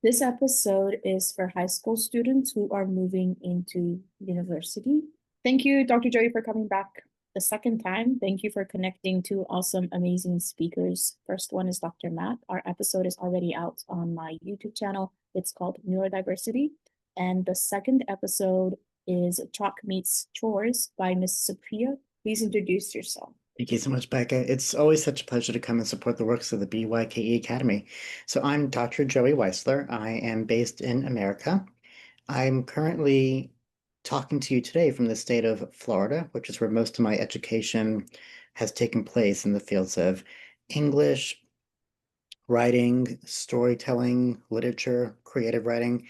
This episode is for high school students who are moving into university. Thank you, Dr. Joey, for coming back the second time. Thank you for connecting two awesome, amazing speakers. First one is Dr. Matt. Our episode is already out on my YouTube channel. It's called Neurodiversity. And the second episode is Chalk Meets Chores by Miss Supriya. Please introduce yourself. Thank you so much, Becca. It's always such a pleasure to come and support the works of the BYKE Academy. So I'm Dr. Joey Weisler. I am based in America. I'm currently talking to you today from the state of Florida, which is where most of my education has taken place in the fields of English, writing, storytelling, literature, creative writing.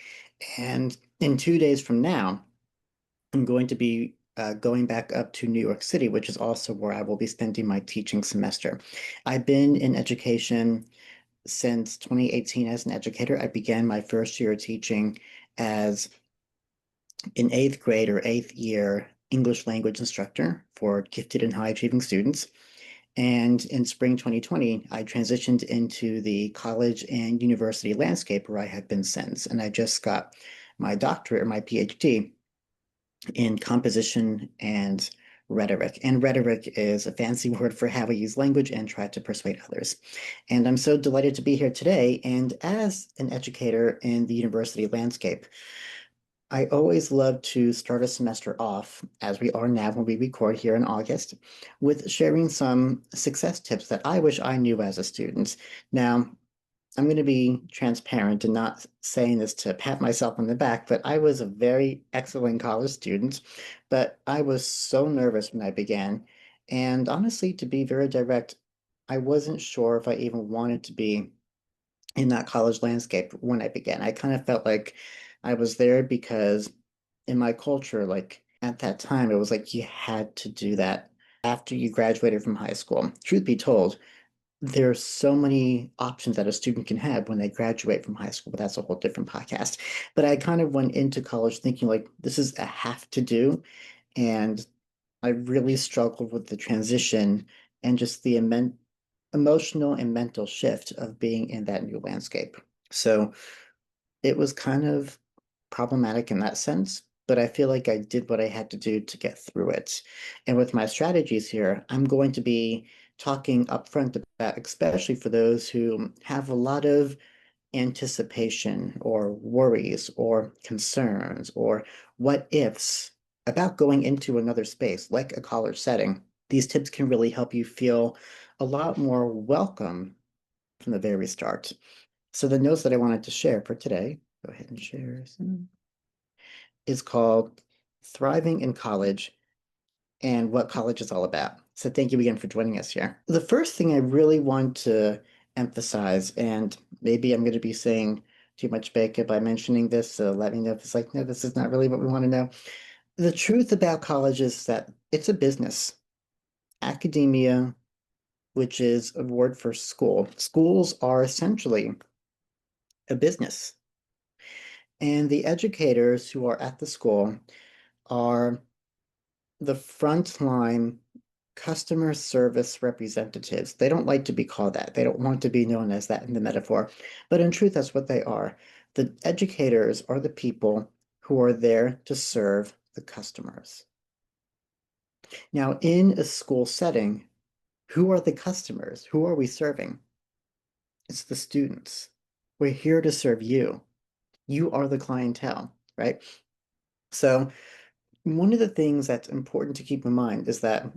And in 2 days from now, I'm going to be going back up to New York City, which is also where I will be spending my teaching semester. I've been in education since 2018 as an educator. I began my first year of teaching as an eighth grade or eighth year English language instructor for gifted and high achieving students. And in spring 2020, I transitioned into the college and university landscape where I have been since. And I just got my doctorate or my PhD in composition and rhetoric. And rhetoric is a fancy word for how we use language and try to persuade others. And I'm so delighted to be here today. And as an educator in the university landscape, I always love to start a semester off, as we are now when we record here in August, with sharing some success tips that I wish I knew as a student. Now, I'm going to be transparent and not saying this to pat myself on the back, but I was a very excellent college student, but I was so nervous when I began. And honestly, to be very direct, I wasn't sure if I even wanted to be in that college landscape when I began. I kind of felt like I was there because in my culture, like at that time, it was like you had to do that after you graduated from high school. Truth be told, there's so many options that a student can have when they graduate from high school, but that's a whole different podcast. But I kind of went into college thinking like this is a have to do, and I really struggled with the transition and just the emotional and mental shift of being in that new landscape. So it was kind of problematic in that sense, but I feel like I did what I had to do to get through it. And with my strategies here, I'm going to be talking upfront about, especially for those who have a lot of anticipation or worries or concerns or what ifs about going into another space like a college setting. These tips can really help you feel a lot more welcome from the very start. So the notes that I wanted to share for today, go ahead and share some, is called Thriving in College and What College is All About. So thank you again for joining us here. The first thing I really want to emphasize, and maybe I'm going to be saying too much Becca by mentioning this, so let me know if it's like, no, this is not really what we want to know. The truth about college is that it's a business. Academia, which is a word for school. Schools are essentially a business. And the educators who are at the school are the frontline customer service representatives. They don't like to be called that. They don't want to be known as that in the metaphor. But in truth, that's what they are. The educators are the people who are there to serve the customers. Now, in a school setting, who are the customers? Who are we serving? It's the students. We're here to serve you. You are the clientele, right? So one of the things that's important to keep in mind is that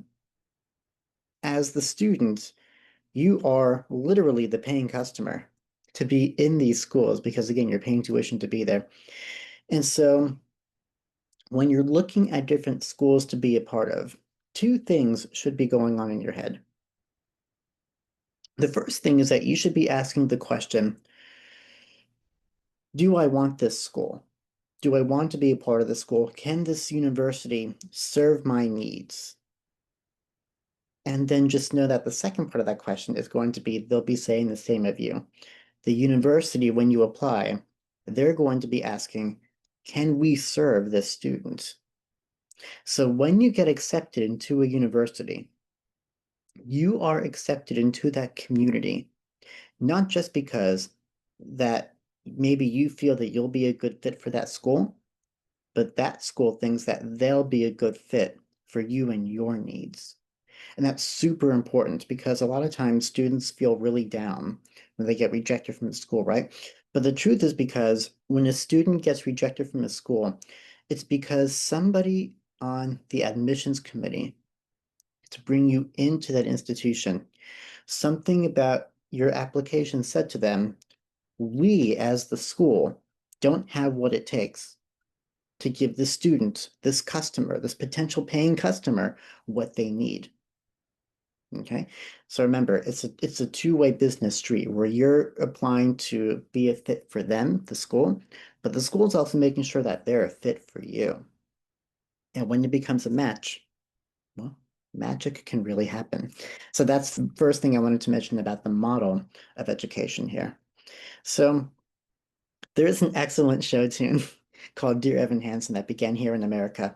as the student, you are literally the paying customer to be in these schools because, again, you're paying tuition to be there. And so when you're looking at different schools to be a part of, two things should be going on in your head. The first thing is that you should be asking the question, do I want this school? Do I want to be a part of the school? Can this university serve my needs? And then just know that the second part of that question is going to be, they'll be saying the same of you. The university, when you apply, they're going to be asking, can we serve this student? So when you get accepted into a university, you are accepted into that community, not just because that maybe you feel that you'll be a good fit for that school, but that school thinks that they'll be a good fit for you and your needs. And that's super important because a lot of times students feel really down when they get rejected from the school, right? But the truth is because when a student gets rejected from a school, it's because somebody on the admissions committee to bring you into that institution, something about your application said to them, we as the school don't have what it takes to give the student, this customer, this potential paying customer, what they need. Okay, so remember, it's a two-way business street where you're applying to be a fit for them, the school, but the school's also making sure that they're a fit for you. And when it becomes a match, well, magic can really happen. So that's the first thing I wanted to mention about the model of education here. So there is an excellent show tune called Dear Evan Hansen that began here in America.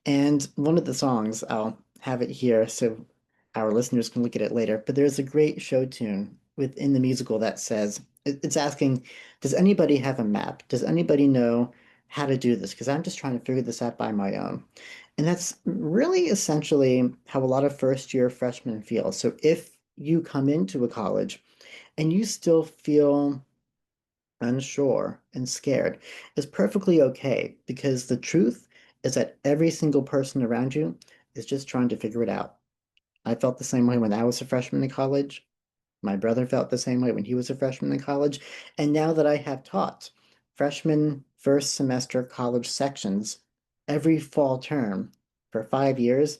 And one of the songs, I'll have it here so our listeners can look at it later, but there's a great show tune within the musical that says, it's asking, does anybody have a map? Does anybody know how to do this? Because I'm just trying to figure this out by my own. And that's really essentially how a lot of first year freshmen feel. So if you come into a college and you still feel unsure and scared, is perfectly okay because the truth is that every single person around you is just trying to figure it out. I felt the same way when I was a freshman in college. My brother felt the same way when he was a freshman in college. And now that I have taught freshman first semester college sections every fall term for 5 years,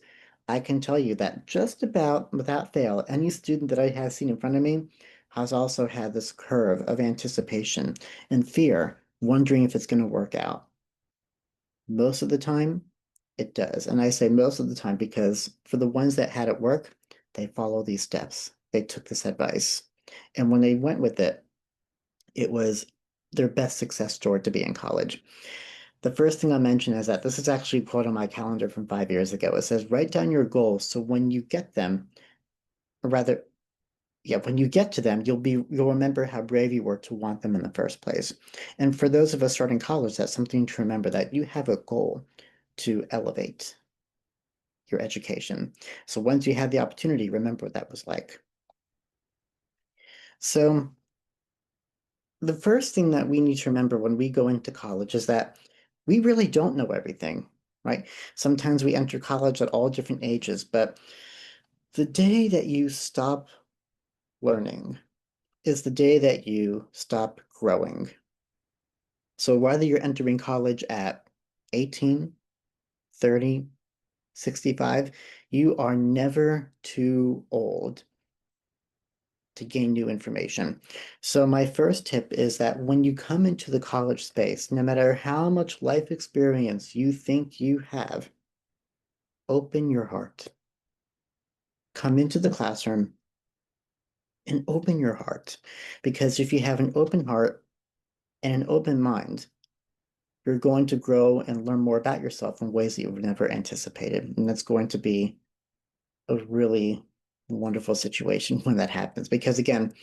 I can tell you that just about without fail, any student that I have seen in front of me has also had this curve of anticipation and fear, wondering if it's going to work out. Most of the time, it does. And I say most of the time because for the ones that had it work, they follow these steps. They took this advice. And when they went with it, it was their best success story to be in college. The first thing I'll mention is that this is actually a quote on my calendar from 5 years ago. It says, write down your goals so when you get them, or rather, yeah, when you get to them, you'll remember how brave you were to want them in the first place. And for those of us starting college, that's something to remember that you have a goal to elevate your education. So once you had the opportunity, remember what that was like. So the first thing that we need to remember when we go into college is that we really don't know everything, right? Sometimes we enter college at all different ages, but the day that you stop learning is the day that you stop growing. So whether you're entering college at 18, 30, 65, you are never too old to gain new information. So my first tip is that when you come into the college space, no matter how much life experience you think you have, open your heart. Come into the classroom and open your heart. Because if you have an open heart and an open mind, you're going to grow and learn more about yourself in ways that you've never anticipated. And that's going to be a really wonderful situation when that happens. Because again,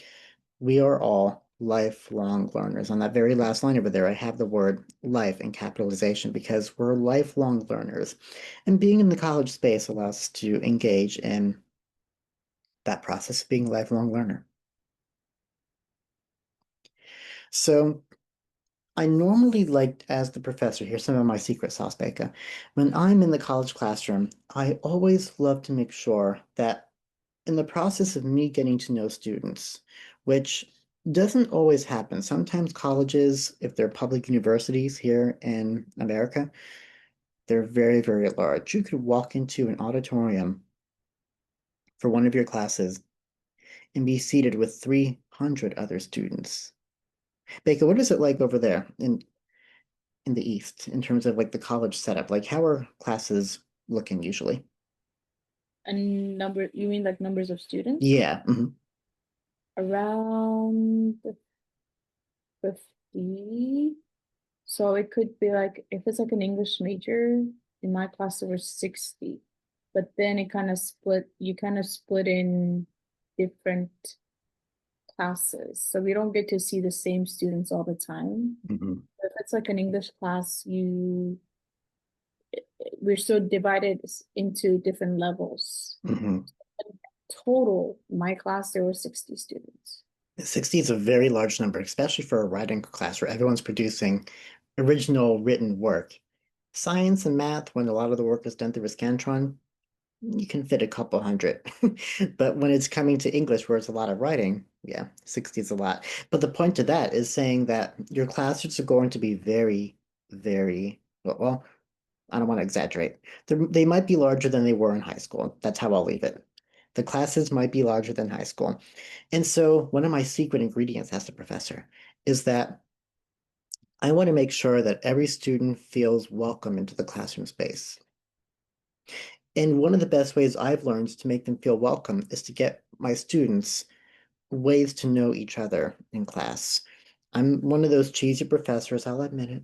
we are all lifelong learners. On that very last line over there, I have the word life in capitalization because we're lifelong learners. And being in the college space allows us to engage in that process of being a lifelong learner. So I normally like, as the professor, here's some of my secret sauce, Becca. When I'm in the college classroom, I always love to make sure that in the process of me getting to know students, which doesn't always happen. Sometimes colleges, if they're public universities here in America, they're very, very large. You could walk into an auditorium for one of your classes and be seated with 300 other students. Baker, what is it like over there in the East in terms of like the college setup? Like how are classes looking usually? And number, you mean like numbers of students? Yeah. Around 50. So it could be like, if it's like an English major, in my class there were 60. But then it kind of split, you kind of split in different classes, so we don't get to see the same students all the time. Mhm, If it's like an English class, we're so divided into different levels. mhm. Total, my class, there were 60 students. 60 is a very large number, especially for a writing class where everyone's producing original written work. Science and math, when a lot of the work is done through a Scantron, you can fit a couple hundred. But when it's coming to English, where it's a lot of writing, yeah, 60 is a lot. But the point to that is saying that your classes are going to be very, very, well, I don't want to exaggerate. They might be larger than they were in high school. That's how I'll leave it. The classes might be larger than high school. And so one of my secret ingredients as a professor is that I want to make sure that every student feels welcome into the classroom space. And one of the best ways I've learned to make them feel welcome is to get my students ways to know each other in class. I'm one of those cheesy professors, I'll admit it.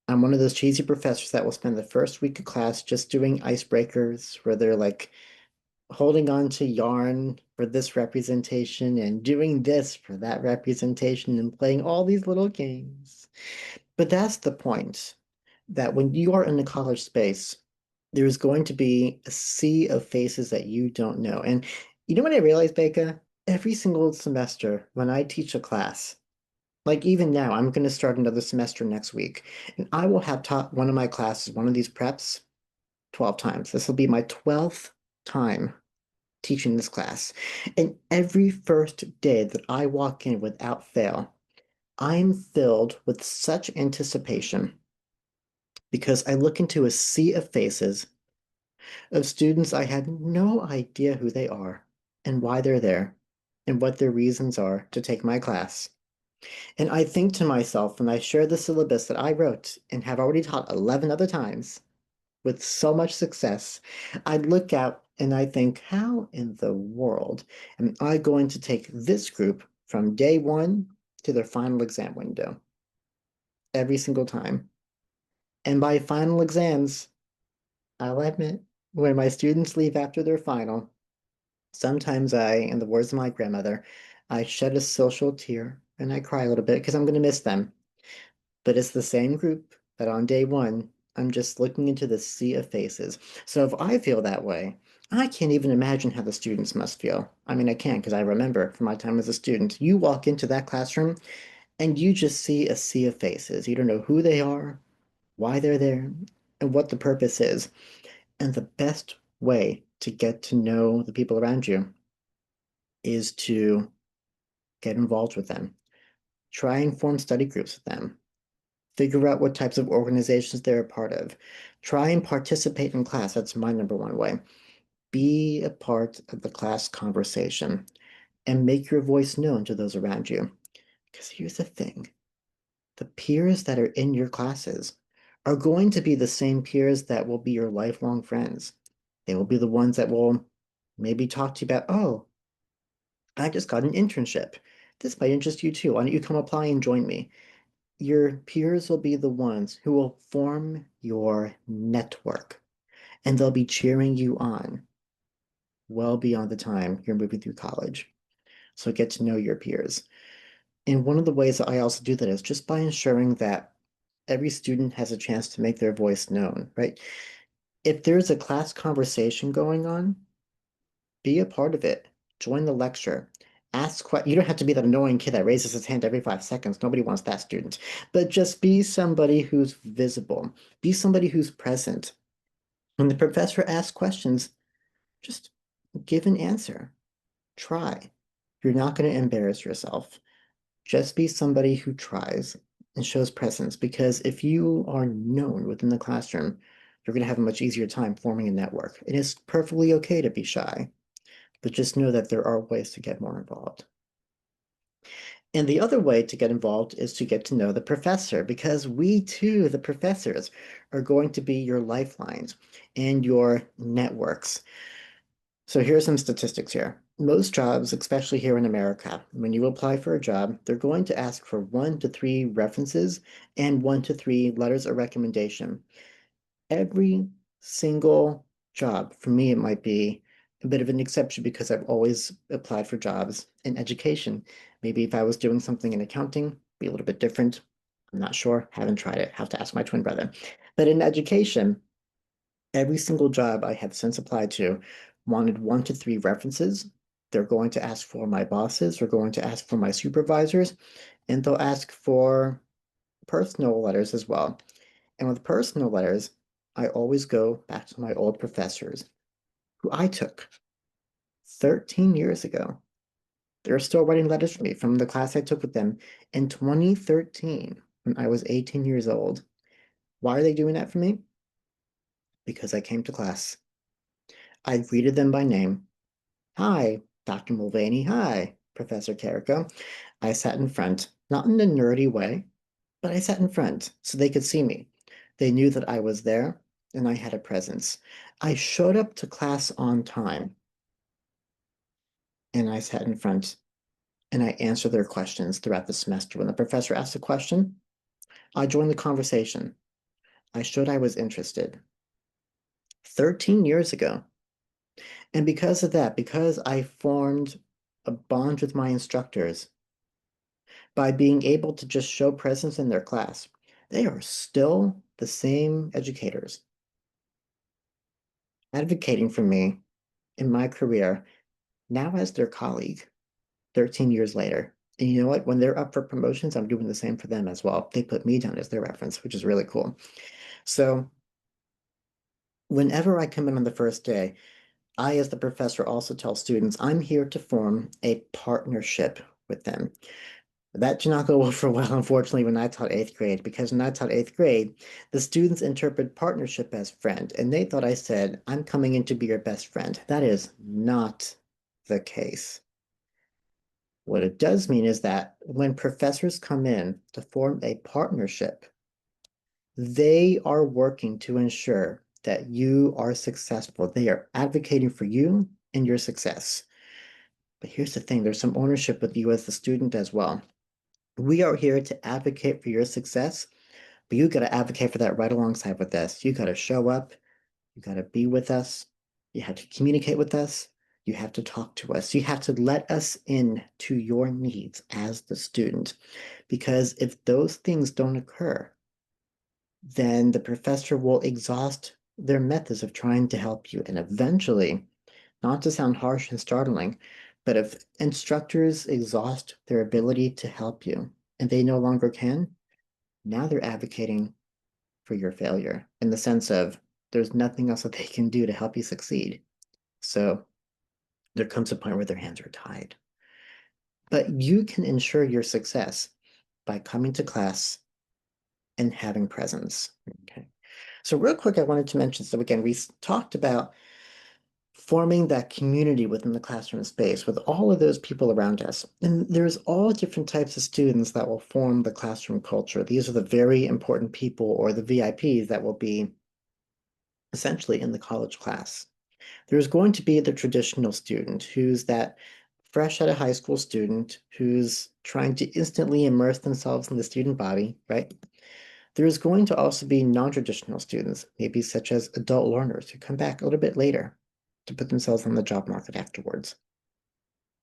I'm one of those cheesy professors that will spend the first week of class just doing icebreakers where they're like holding on to yarn for this representation and doing this for that representation and playing all these little games. But that's the point, that when you are in the college space, there's going to be a sea of faces that you don't know. And you know what I realized, Becca? Every single semester when I teach a class, like even now, I'm going to start another semester next week, and I will have taught one of my classes, one of these preps, 12 times. This will be my 12th time teaching this class. And every first day that I walk in without fail, I'm filled with such anticipation because I look into a sea of faces of students I had no idea who they are and why they're there and what their reasons are to take my class. And I think to myself when I share the syllabus that I wrote and have already taught 11 other times with so much success, I look out and I think, how in the world am I going to take this group from day one to their final exam window every single time? And by final exams, I'll admit, when my students leave after their final, sometimes in the words of my grandmother, I shed a social tear and I cry a little bit because I'm going to miss them. But it's the same group that on day one, I'm just looking into the sea of faces. So if I feel that way, I can't even imagine how the students must feel. I mean, I can't because I remember from my time as a student, you walk into that classroom and you just see a sea of faces. You don't know who they are, why they're there, and what the purpose is. And the best way to get to know the people around you is to get involved with them. Try and form study groups with them. Figure out what types of organizations they're a part of. Try and participate in class. That's my number one way. Be a part of the class conversation and make your voice known to those around you. Because here's the thing, the peers that are in your classes are going to be the same peers that will be your lifelong friends. They will be the ones that will maybe talk to you about, oh, I just got an internship. This might interest you too. Why don't you come apply and join me? Your peers will be the ones who will form your network, and they'll be cheering you on well beyond the time you're moving through college. So get to know your peers. And one of the ways that I also do that is just by ensuring that every student has a chance to make their voice known, right? If there's a class conversation going on, be a part of it. Join the lecture. You don't have to be that annoying kid that raises his hand every 5 seconds. Nobody wants that student. But just be somebody who's visible. Be somebody who's present. When the professor asks questions, just give an answer. Try. You're not going to embarrass yourself. Just be somebody who tries and shows presence, because if you are known within the classroom, you're going to have a much easier time forming a network. It is perfectly okay to be shy, but just know that there are ways to get more involved. And the other way to get involved is to get to know the professor, because we too, the professors, are going to be your lifelines and your networks. So here's some statistics here. Most jobs, especially here in America, when you apply for a job, they're going to ask for 1 to 3 references and 1 to 3 letters of recommendation. Every single job, for me, it might be a bit of an exception because I've always applied for jobs in education. Maybe if I was doing something in accounting, be a little bit different. I'm not sure, haven't tried it, have to ask my twin brother. But in education, every single job I have since applied to wanted 1 to 3 references. They're going to ask for my bosses, they're going to ask for my supervisors, and they'll ask for personal letters as well. And with personal letters, I always go back to my old professors who I took 13 years ago. They're still writing letters for me from the class I took with them in 2013 when I was 18 years old. Why are they doing that for me? Because I came to class. I greeted them by name. Hi, Dr. Mulvaney. Hi, Professor Carrico. I sat in front, not in a nerdy way, but I sat in front so they could see me. They knew that I was there and I had a presence. I showed up to class on time and I sat in front and I answered their questions throughout the semester. When the professor asked a question, I joined the conversation. I showed I was interested. 13 years ago. And because of that, because I formed a bond with my instructors by being able to just show presence in their class, they are still the same educators advocating for me in my career now as their colleague 13 years later. And you know what? When they're up for promotions, I'm doing the same for them as well. They put me down as their reference, which is really cool. So whenever I come in on the first day, I, as the professor, also tell students I'm here to form a partnership with them. That did not go over well, unfortunately, when I taught 8th grade, because when I taught 8th grade, the students interpreted partnership as friend, and they thought I said, I'm coming in to be your best friend. That is not the case. What it does mean is that when professors come in to form a partnership, they are working to ensure that you are successful. They are advocating for you and your success. But here's the thing, there's some ownership with you as the student as well. We are here to advocate for your success, but you got to advocate for that right alongside with us. You got to show up, you got to be with us, you have to communicate with us, you have to talk to us, you have to let us in to your needs as the student. Because if those things don't occur, then the professor will exhaust their methods of trying to help you. And eventually, not to sound harsh and startling, but if instructors exhaust their ability to help you and they no longer can, now they're advocating for your failure in the sense of there's nothing else that they can do to help you succeed. So there comes a point where their hands are tied. But you can ensure your success by coming to class and having presence. Okay. So real quick, I wanted to mention, so again, we talked about forming that community within the classroom space with all of those people around us. And there's all different types of students that will form the classroom culture. These are the very important people or the VIPs that will be essentially in the college class. There's going to be the traditional student who's that fresh out of high school student who's trying to instantly immerse themselves in the student body, right? There's going to also be non-traditional students, maybe such as adult learners who come back a little bit later to put themselves on the job market afterwards.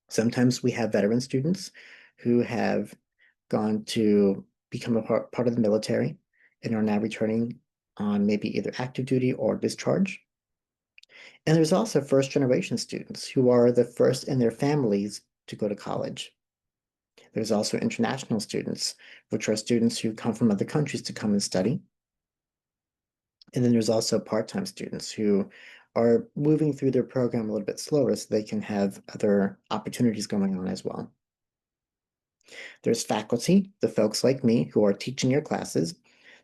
Sometimes we have veteran students who have gone to become a part of the military and are now returning on maybe either active duty or discharge. And there's also first generation students who are the first in their families to go to college. There's also international students, which are students who come from other countries to come and study. And then there's also part-time students who are moving through their program a little bit slower so they can have other opportunities going on as well. There's faculty, the folks like me who are teaching your classes.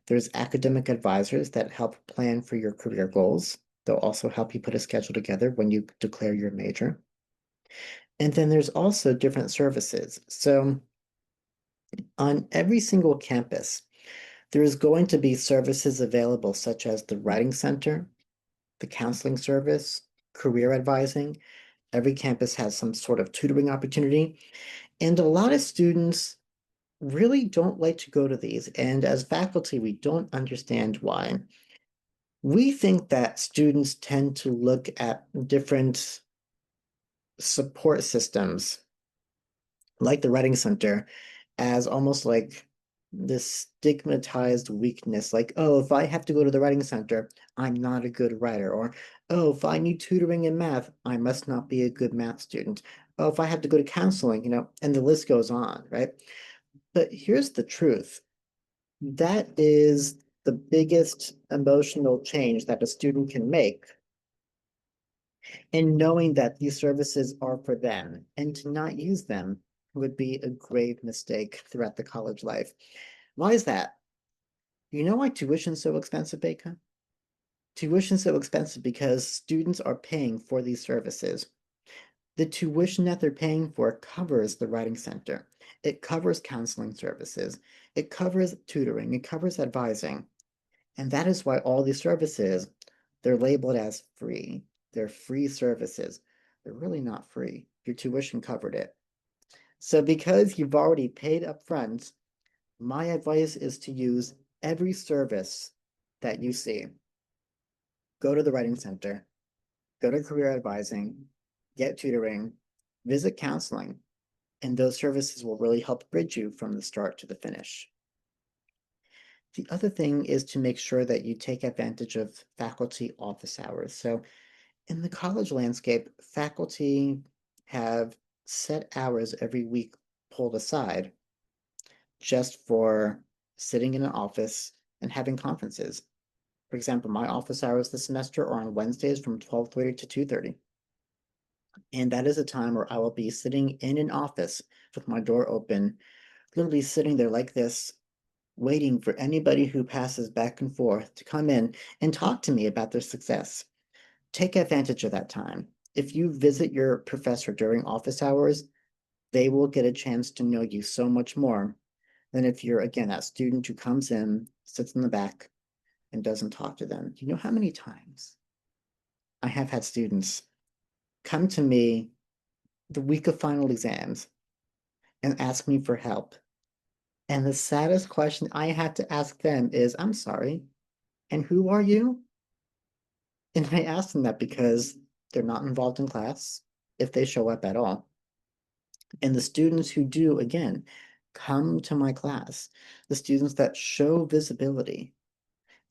There's academic advisors that help plan for your career goals. They'll also help you put a schedule together when you declare your major. And then there's also different services. So on every single campus, there is going to be services available such as the Writing Center, the counseling service, career advising. Every campus has some sort of tutoring opportunity. And a lot of students really don't like to go to these. And as faculty, we don't understand why. We think that students tend to look at different support systems like the Writing Center as almost like this stigmatized weakness, like, oh, if I have to go to the Writing Center, I'm not a good writer, or oh, if I need tutoring in math, I must not be a good math student. Oh, if I have to go to counseling, and the list goes on, right? But here's the truth. That is the biggest emotional change that a student can make in knowing that these services are for them, and to not use them would be a grave mistake throughout the college life. Why is that? You know why tuition's so expensive, Baker? Tuition's so expensive because students are paying for these services. The tuition that they're paying for covers the Writing Center. It covers counseling services. It covers tutoring. It covers advising. And that is why all these services, they're labeled as free. They're free services. They're really not free. Your tuition covered it. So because you've already paid up front, my advice is to use every service that you see. Go to the Writing Center, go to career advising, get tutoring, visit counseling, and those services will really help bridge you from the start to the finish. The other thing is to make sure that you take advantage of faculty office hours. So in the college landscape, faculty have set hours every week pulled aside just for sitting in an office and having conferences. For example, my office hours this semester are on Wednesdays from 12:30 to 2:30. And that is a time where I will be sitting in an office with my door open, literally sitting there like this, waiting for anybody who passes back and forth to come in and talk to me about their success. Take advantage of that time. If you visit your professor during office hours, they will get a chance to know you so much more than if you're, again, that student who comes in, sits in the back, and doesn't talk to them. Do you know how many times I have had students come to me the week of final exams and ask me for help? And the saddest question I have to ask them is, I'm sorry, and who are you? And I ask them that because they're not involved in class, if they show up at all. And the students who do, again, come to my class, the students that show visibility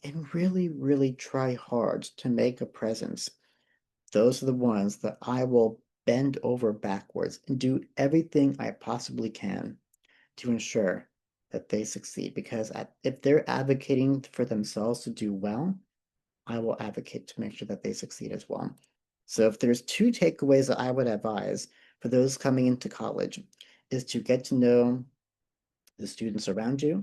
and really, really try hard to make a presence, those are the ones that I will bend over backwards and do everything I possibly can to ensure that they succeed. Because if they're advocating for themselves to do well, I will advocate to make sure that they succeed as well. So if there's two takeaways that I would advise for those coming into college, is to get to know the students around you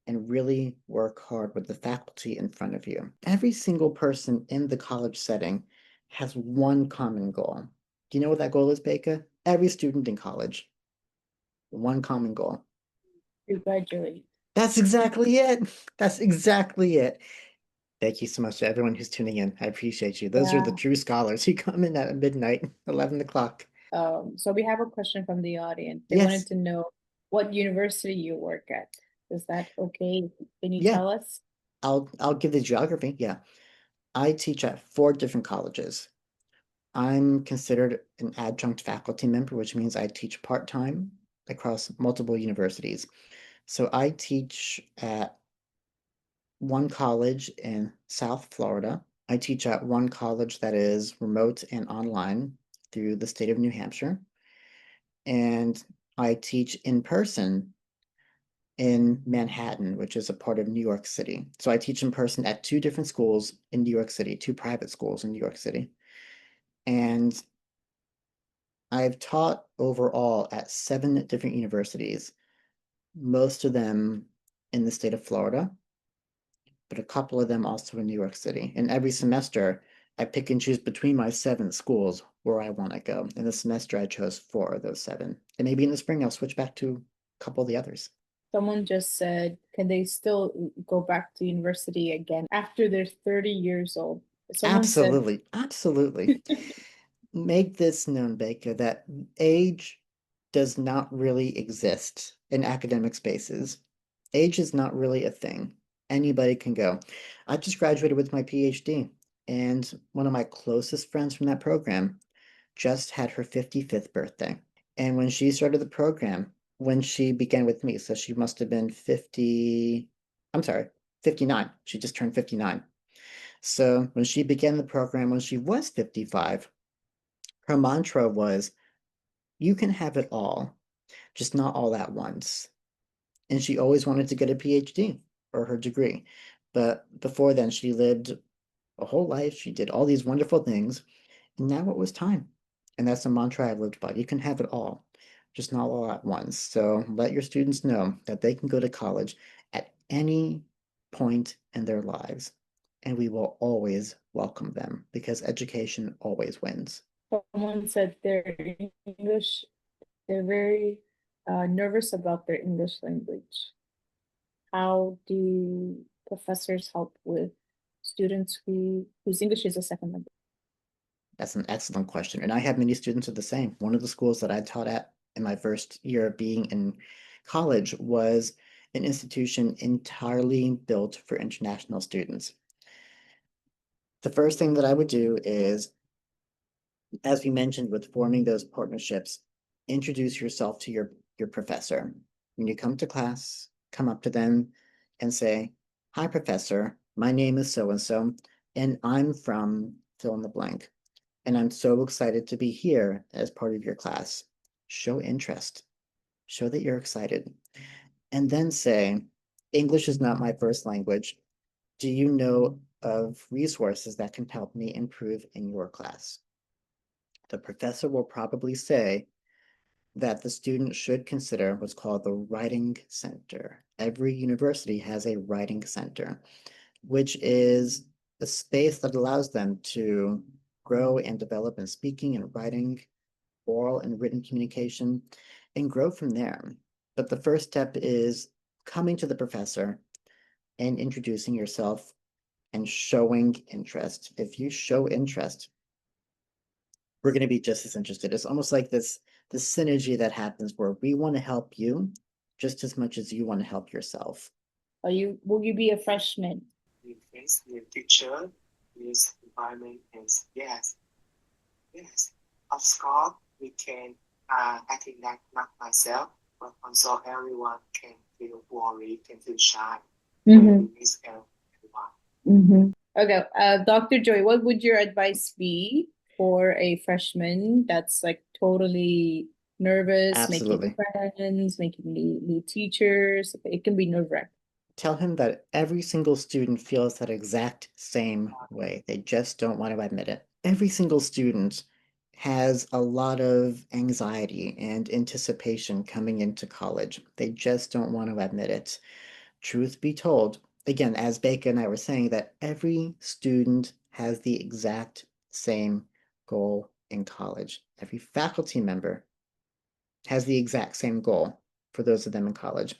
and really work hard with the faculty in front of you. Every single person in the college setting has one common goal. Do you know what that goal is, Becca? Every student in college, one common goal. To graduate. That's exactly it. That's exactly it. Thank you so much to everyone who's tuning in. I appreciate you. Those are the Yeah. true scholars who come in at midnight, 11 o'clock. So we have a question from the audience. They wanted Yes. to know what university you work at. Is that okay? Can you Yeah. tell us? I'll give the geography. Yeah. I teach at 4 different colleges. I'm considered an adjunct faculty member, which means I teach part-time across multiple universities. So I teach at one college in South Florida. I teach at one college that is remote and online through the state of New Hampshire. And I teach in person in Manhattan, which is a part of New York City. So I teach in person at 2 different schools in New York City, 2 private schools in New York City. And I've taught overall at 7 different universities, most of them in the state of Florida, but a couple of them also in New York City. And every semester, I pick and choose between my 7 schools where I want to go. In the semester, I chose 4 of those 7. And maybe in the spring, I'll switch back to a couple of the others. Someone just said, can they still go back to university again after they're 30 years old? Someone said, Absolutely. Absolutely. Make this known, Baker, that age does not really exist in academic spaces. Age is not really a thing. Anybody can go. I just graduated with my PhD, and one of my closest friends from that program just had her 55th birthday. And when she started the program, when she began with me, so she must have been 50, I'm sorry, 59. She just turned 59. So when she began the program when she was 55, her mantra was, you can have it all, just not all at once. And she always wanted to get a PhD or her degree. But before then, she lived a whole life. She did all these wonderful things. And now it was time. And that's the mantra I've lived by. You can have it all, just not all at once. So let your students know that they can go to college at any point in their lives. And we will always welcome them because education always wins. Someone said their English, they're very nervous about their English language. How do professors help with students whose English is a second language? That's an excellent question. And I have many students of the same. One of the schools that I taught at in my first year of being in college was an institution entirely built for international students. The first thing that I would do is, as we mentioned, with forming those partnerships, introduce yourself to your professor. When you come to class, come up to them and say, "Hi, professor, my name is so and so, and I'm from fill in the blank. And I'm so excited to be here as part of your class." Show interest, show that you're excited, and then say, "English is not my first language. Do you know of resources that can help me improve in your class?" The professor will probably say that the student should consider what's called the writing center. Every university has a writing center, which is a space that allows them to grow and develop in speaking and writing, oral and written communication, and grow from there. But the first step is coming to the professor and introducing yourself and showing interest. If you show interest, we're going to be just as interested. It's almost like this synergy that happens where we want to help you just as much as you want to help yourself. Will you be a freshman? New face, new teacher, new environment, and yes, yes. Of course, we can, I think that not myself, but also everyone can feel worried, can feel shy when we miss everyone. Mm-hmm. Okay, Dr. Joy, what would your advice be for a freshman that's like totally nervous, making Absolutely. friends, making new teachers? It can be nerve-wracking. Tell him that every single student feels that exact same way. They just don't want to admit it. Every single student has a lot of anxiety and anticipation coming into college. They just don't want to admit it. Truth be told, again, as Baker and I were saying, that every student has the exact same goal in college. Every faculty member has the exact same goal for those of them in college.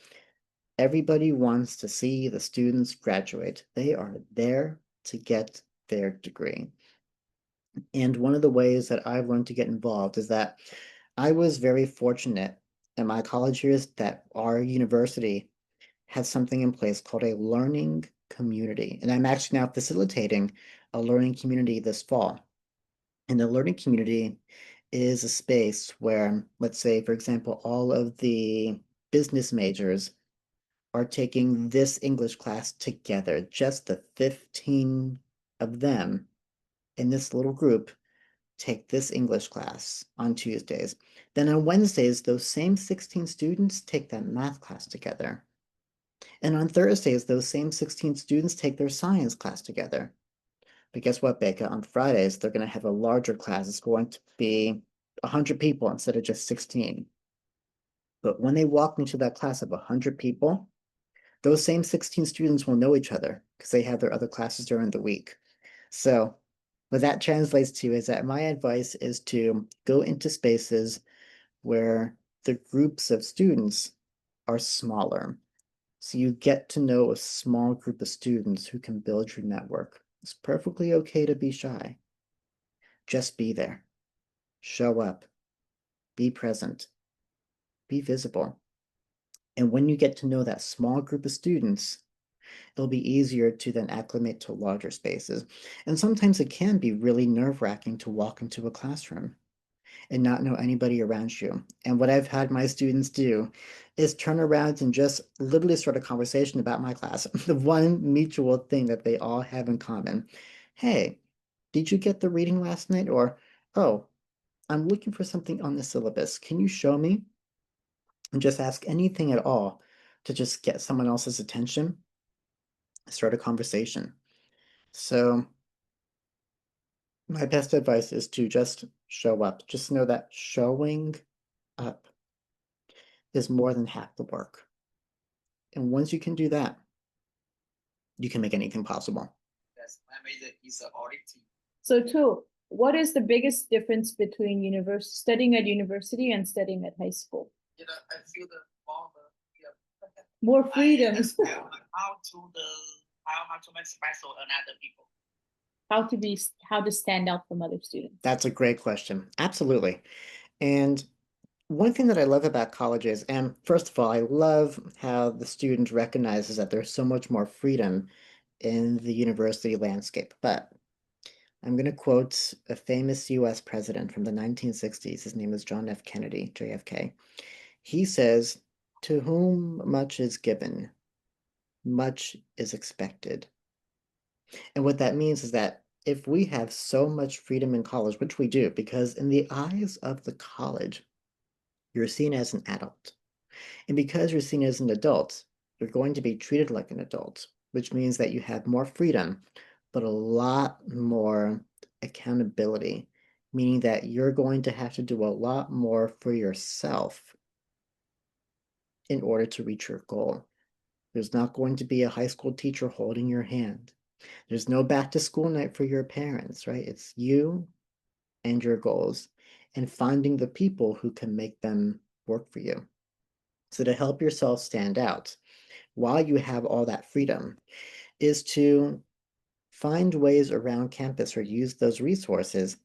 Everybody wants to see the students graduate. They are there to get their degree. And one of the ways that I've learned to get involved is that I was very fortunate in my college years that our university had something in place called a learning community. And I'm actually now facilitating a learning community this fall. And the learning community is a space where, let's say, for example, all of the business majors are taking this English class together, just the 15 of them in this little group take this English class on Tuesdays. Then on Wednesdays, those same 16 students take that math class together. And on Thursdays, those same 16 students take their science class together. But guess what, Becca? On Fridays, they're going to have a larger class. It's going to be 100 people instead of just 16. But when they walk into that class of 100 people, those same 16 students will know each other because they have their other classes during the week. So what that translates to is that my advice is to go into spaces where the groups of students are smaller. So you get to know a small group of students who can build your network. It's perfectly okay to be shy. Just be there. Show up. Be present. Be visible. And when you get to know that small group of students, it'll be easier to then acclimate to larger spaces. And sometimes it can be really nerve-wracking to walk into a classroom. and not know anybody around you. And what I've had my students do is turn around and just literally start a conversation about my class. The one mutual thing that they all have in common. Hey, did you get the reading last night? Or, oh, I'm looking for something on the syllabus. Can you show me? And just ask anything at all to just get someone else's attention, start a conversation. So my best advice is to just show up. Just know that showing up is more than half the work. And once you can do that, you can make anything possible. Yes, my major is auditing. So too, what is the biggest difference between studying at university and studying at high school? You know, I feel the More freedoms. How to make special another people. How to stand out from other students. That's a great question. Absolutely. And one thing that I love about colleges, and first of all, I love how the student recognizes that there's so much more freedom in the university landscape. But I'm going to quote a famous US president from the 1960s. His name is John F. Kennedy, JFK. He says, "To whom much is given, much is expected." And what that means is that if we have so much freedom in college, which we do, because in the eyes of the college, you're seen as an adult. And because you're seen as an adult, you're going to be treated like an adult, which means that you have more freedom, but a lot more accountability, meaning that you're going to have to do a lot more for yourself in order to reach your goal. There's not going to be a high school teacher holding your hand. There's no back to school night for your parents, right? It's you and your goals and finding the people who can make them work for you. So to help yourself stand out while you have all that freedom is to find ways around campus or use those resources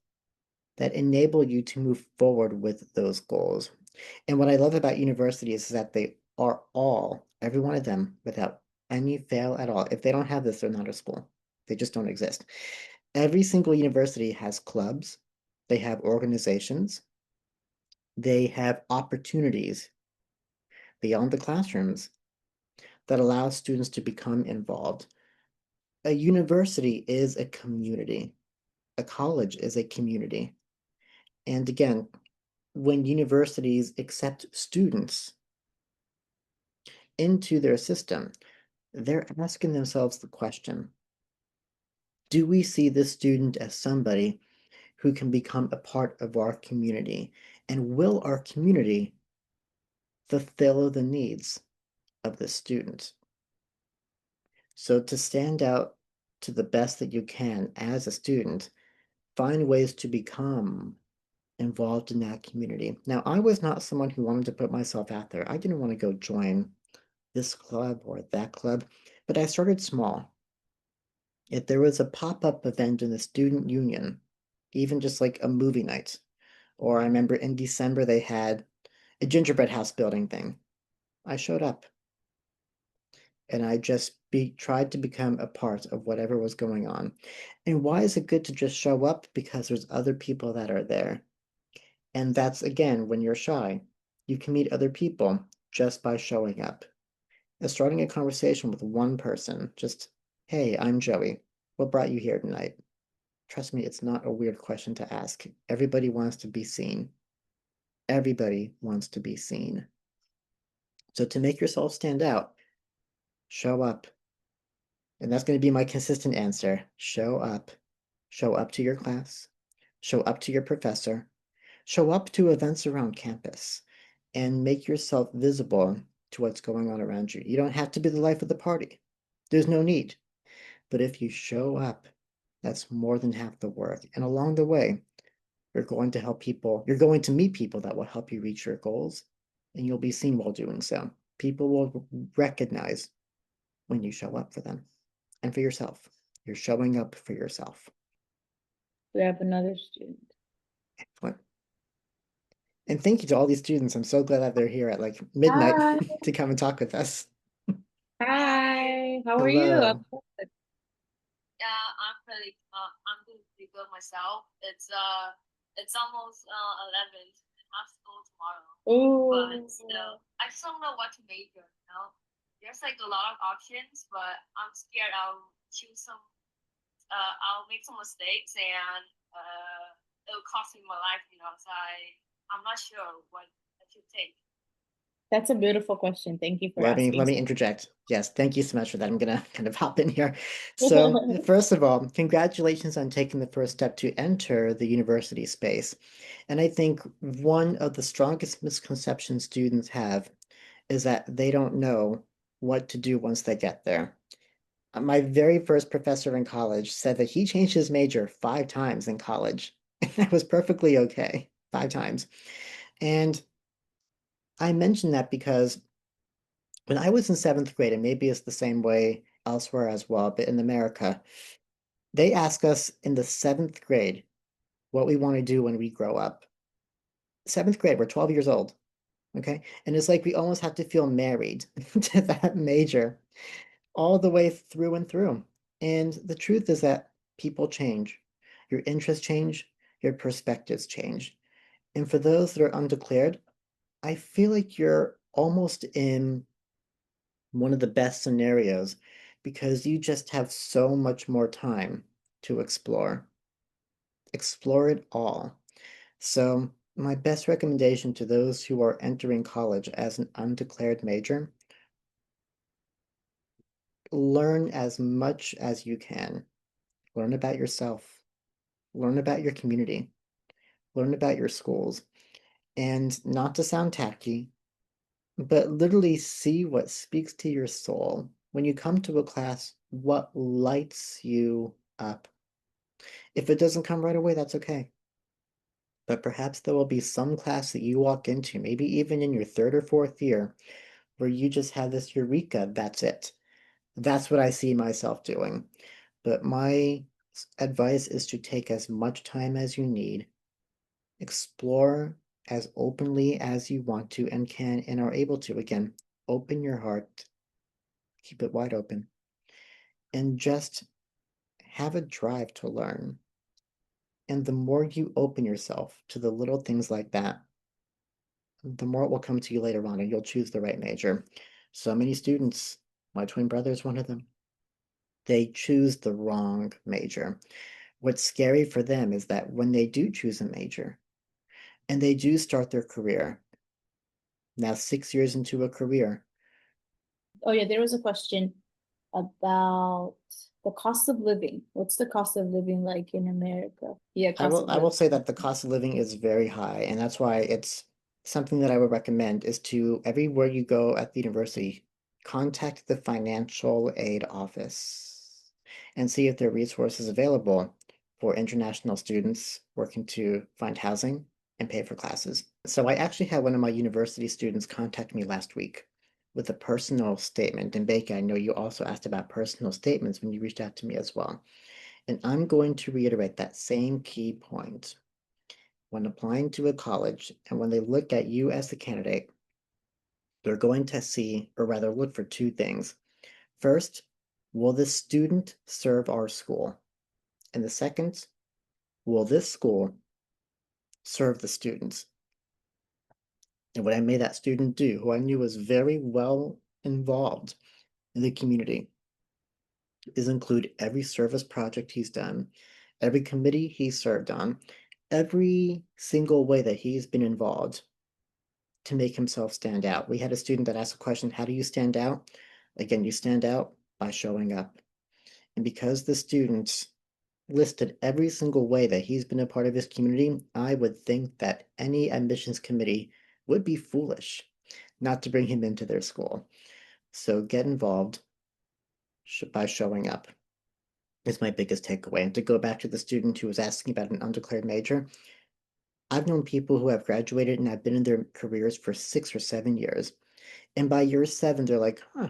that enable you to move forward with those goals. And what I love about universities is that they are all, every one of them, without any fail at all. If they don't have this, they're not a school. They just don't exist. Every single university has clubs, they have organizations, they have opportunities beyond the classrooms that allow students to become involved. A university is a community. A college is a community. And again, when universities accept students into their system, they're asking themselves the question, do we see this student as somebody who can become a part of our community? And will our community fulfill the needs of the student? So to stand out to the best that you can as a student, find ways to become involved in that community. Now, I was not someone who wanted to put myself out there. I didn't want to go join this club or that club, but I started small. If there was a pop-up event in the student union, even just like a movie night, or I remember in December they had a gingerbread house building thing, I showed up and I just tried to become a part of whatever was going on. And why is it good to just show up? Because there's other people that are there. And that's, again, when you're shy, you can meet other people just by showing up. And starting a conversation with one person, just, hey, I'm Joey. What brought you here tonight? Trust me, it's not a weird question to ask. Everybody wants to be seen. Everybody wants to be seen. So to make yourself stand out, show up. And that's going to be my consistent answer. Show up. Show up to your class. Show up to your professor. Show up to events around campus and make yourself visible to what's going on around you. You don't have to be the life of the party. There's no need. But if you show up, that's more than half the work. And along the way, you're going to help people. You're going to meet people that will help you reach your goals, and you'll be seen while doing so. People will recognize when you show up for them and for yourself. You're showing up for yourself. We have another student. Excellent. And thank you to all these students. I'm so glad that they're here at like midnight Hi. to come and talk with us. Hi, how are you? Hello. I'm doing pretty good myself. It's It's almost 11. I have school tomorrow. Oh, But still, I just don't know what to major, you know? There's like a lot of options, but I'm scared I'll choose some, I'll make some mistakes and it'll cost me my life, you know? So I'm not sure what I should take. that's a beautiful question. Thank you for Let me asking. interject. Yes, thank you so much for that. I'm gonna kind of hop in here. So first of all, congratulations on taking the first step to enter the university space. And I think one of the strongest misconceptions students have is that they don't know what to do once they get there. My very first professor in college said that he changed his major 5 times in college. And that was perfectly okay, 5 times. And I mention that because when I was in 7th grade, and maybe it's the same way elsewhere as well, but in America, they ask us in the 7th grade what we want to do when we grow up. 7th grade, we're 12 years old, okay? And it's like we almost have to feel married to that major all the way through and through. And the truth is that people change, your interests change, your perspectives change. And for those that are undeclared, I feel like you're almost in one of the best scenarios because you just have so much more time to explore. Explore it all. So, my best recommendation to those who are entering college as an undeclared major, learn as much as you can. Learn about yourself, learn about your community, learn about your schools, and not to sound tacky, but literally see what speaks to your soul. When you come to a class, what lights you up? If it doesn't come right away, that's okay. But perhaps there will be some class that you walk into, maybe even in your 3rd or 4th year, where you just have this eureka, that's it. That's what I see myself doing. But my advice is to take as much time as you need, explore as openly as you want to and can and are able to. Again, open your heart, keep it wide open, and just have a drive to learn. And the more you open yourself to the little things like that, the more it will come to you later on and you'll choose the right major. So many students, my twin brother is one of them, they choose the wrong major. What's scary for them is that when they do choose a major and they do start their career, now 6 years into a career. Oh yeah, there was a question about the cost of living. What's the cost of living like in America? Yeah, cost of I will living. say that the cost of living is very high, and that's why it's something that I would recommend is to everywhere you go at the university, contact the financial aid office and see if there are resources available for international students working to find housing and pay for classes. So I actually had one of my university students contact me last week with a personal statement. And Baker, I know you also asked about personal statements when you reached out to me as well. And I'm going to reiterate that same key point. When applying to a college and when they look at you as a candidate, they're going to see, or rather look for 2 things. First, will this student serve our school? And the second, will this school serve the students? And what I made that student do, who I knew was very well involved in the community, is include every service project he's done, every committee he served on, every single way that he's been involved to make himself stand out. We had a student that asked a question, how do you stand out? Again, you stand out by showing up. And because the student listed every single way that he's been a part of his community, I would think that any admissions committee would be foolish not to bring him into their school. So get involved by showing up is my biggest takeaway. And to go back to the student who was asking about an undeclared major, I've known people who have graduated and have been in their careers for 6 or 7 years. And by year 7, they're like, huh,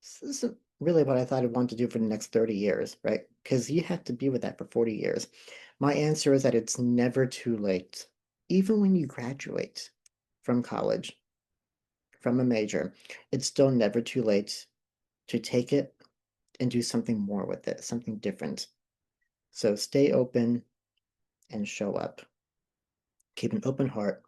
this isn't really what I thought I'd want to do for the next 30 years, right? Because you have to be with that for 40 years. My answer is that it's never too late. Even when you graduate from college, from a major, it's still never too late to take it and do something more with it, something different. So stay open, and show up. Keep an open heart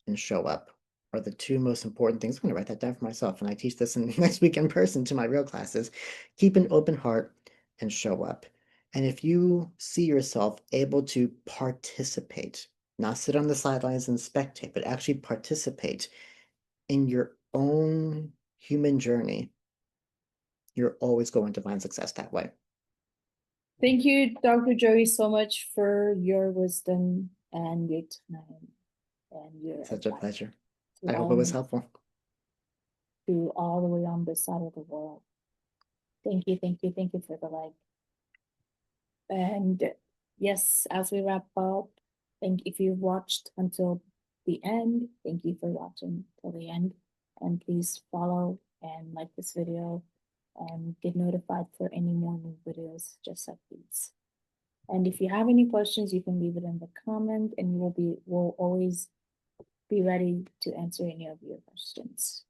and show up are the two most important things. I'm going to write that down for myself, and I teach this next week in person to my real classes. Keep an open heart and show up. And if you see yourself able to participate, not sit on the sidelines and spectate, but actually participate in your own human journey, you're always going to find success that way. Thank you, Dr. Joey, so much for your wisdom and your time and your Such a advice pleasure. to I hope all it was my- helpful. to all the way on this side of the world. Thank you, thank you, thank you for the like. And yes, as we wrap up, if you've watched until the end, thank you for watching till the end. And please follow and like this video and get notified for any more new videos just like these. And if you have any questions, you can leave it in the comment and we'll always be ready to answer any of your questions.